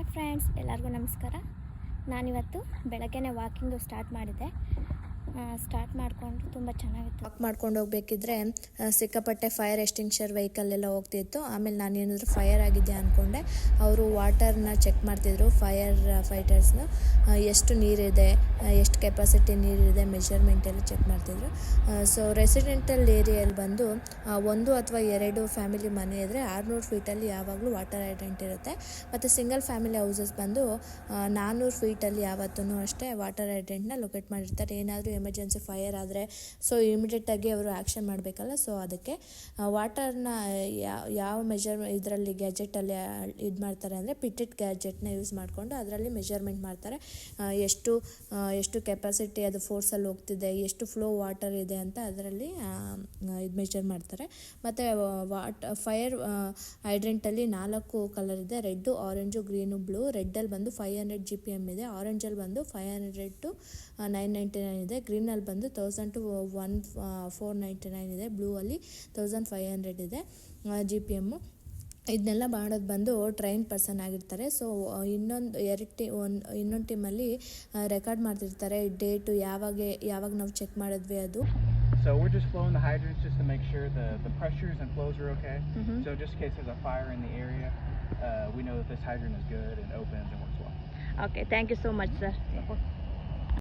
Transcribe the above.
Hi friends, ಎಲ್ಲರಿಗೂ ನಮಸ್ಕಾರ. ನಾನಿವತ್ತು ಬೆಳಗ್ಗೆನೇ ವಾಕಿಂಗು ಸ್ಟಾರ್ಟ್ ಮಾಡಿದ್ದೆ. ಸ್ಟಾರ್ಟ್ ಮಾಡಿಕೊಂಡು ತುಂಬ ಚೆನ್ನಾಗಿತ್ತು. ವಾಕ್ ಮಾಡ್ಕೊಂಡು ಹೋಗ್ಬೇಕಿದ್ರೆ ಸಿಕ್ಕಾಪಟ್ಟೆ ಫೈರ್ ಎಕ್ಸ್ಟಿಂಗ್ಷರ್ ವೆಹಿಕಲ್ ಎಲ್ಲ ಹೋಗ್ತಿತ್ತು. ಆಮೇಲೆ ನಾನು ಏನಾದರೂ ಫೈರ್ ಆಗಿದೆ ಅಂದ್ಕೊಂಡೆ. ಅವರು ವಾಟರ್ನ ಚೆಕ್ ಮಾಡ್ತಿದ್ರು, ಫೈರ್ ಫೈಟರ್ಸ್ನ ಎಷ್ಟು ನೀರಿದೆ, ಎಷ್ಟು ಕೆಪಾಸಿಟಿ ನೀರಿದೆ, ಮೆಷರ್ಮೆಂಟ್ ಎಲ್ಲ ಚೆಕ್ ಮಾಡ್ತಿದ್ರು. ಸೊ ರೆಸಿಡೆಂಟಲ್ ಏರಿಯಲ್ಲಿ ಬಂದು 1 ಅಥವಾ 2 ಫ್ಯಾಮಿಲಿ ಮನೆ ಇದ್ದರೆ 600 ಫೀಟಲ್ಲಿ ಯಾವಾಗಲೂ ವಾಟರ್ ಹೈಡ್ರೆಂಟ್ ಇರುತ್ತೆ. ಮತ್ತು ಸಿಂಗಲ್ ಫ್ಯಾಮಿಲಿ ಹೌಸಸ್ ಬಂದು 400 ಫೀಟಲ್ಲಿ ಯಾವತ್ತೂ ಅಷ್ಟೇ ವಾಟರ್ ಹೈಡ್ರೆಂಟ್ನ ಲೊಕೇಟ್ ಮಾಡಿರ್ತಾರೆ. ಏನಾದರೂ ಎಮರ್ಜೆನ್ಸಿ ಫೈರ್ ಆದರೆ ಸೊ ಇಮಿಡಿಯೇಟಾಗಿ ಅವರು ಆ್ಯಕ್ಷನ್ ಮಾಡಬೇಕಲ್ಲ. ಸೊ ಅದಕ್ಕೆ ವಾಟರ್ನ ಯಾವ ಇದರಲ್ಲಿ ಗ್ಯಾಜೆಟಲ್ಲಿ ಇದು ಮಾಡ್ತಾರೆ ಅಂದರೆ ಪಿಟೆಟ್ ಗ್ಯಾಜೆಟ್ನ ಯೂಸ್ ಮಾಡಿಕೊಂಡು ಅದರಲ್ಲಿ ಮೆಷರ್ಮೆಂಟ್ ಮಾಡ್ತಾರೆ. ಎಷ್ಟು ಕೆಪಾಸಿಟಿ ಅದು ಫೋರ್ಸಲ್ಲಿ ಹೋಗ್ತಿದೆ, ಎಷ್ಟು ಫ್ಲೋ ವಾಟರ್ ಇದೆ ಅಂತ ಅದರಲ್ಲಿ ಇದು ಮೆಷರ್ ಮಾಡ್ತಾರೆ. ಮತ್ತು ಫೈರ್ ಹೈಡ್ರೆಂಟಲ್ಲಿ 4 ಕಲರ್ ಇದೆ: ರೆಡ್ಡು, ಆರೆಂಜು, ಗ್ರೀನು, ಬ್ಲೂ. ರೆಡ್ಡಲ್ಲಿ ಬಂದು 500 GPM ಇದೆ, ಆರೆಂಜಲ್ಲಿ ಬಂದು 500 to 999 ಇದೆ, ಗ್ರೀನಲ್ಲಿ ಬಂದು 1000 to 1499 ಇದೆ, ಬ್ಲೂ ಅಲ್ಲಿ 1500 ಇದೆ GPM. ಇದನ್ನೆಲ್ಲ ಮಾಡೋದು ಬಂದು ಟ್ರೈನ್ ಪರ್ಸನ್ ಆಗಿರ್ತಾರೆ. ಸೊ ಇನ್ನೊಂದು ಟೀಮಲ್ಲಿ ರೆಕಾರ್ಡ್ ಮಾಡ್ತಿರ್ತಾರೆ ಡೇಟು, ಯಾವಾಗ ನಾವು ಚೆಕ್ ಮಾಡಿದ್ವಿ ಅದು. So we're just flowing the hydrants just to make sure the pressures and flows are okay. So just in case there's a fire in the area, we know that this hydrant is good and opens and works well. Okay, thank you so much, sir.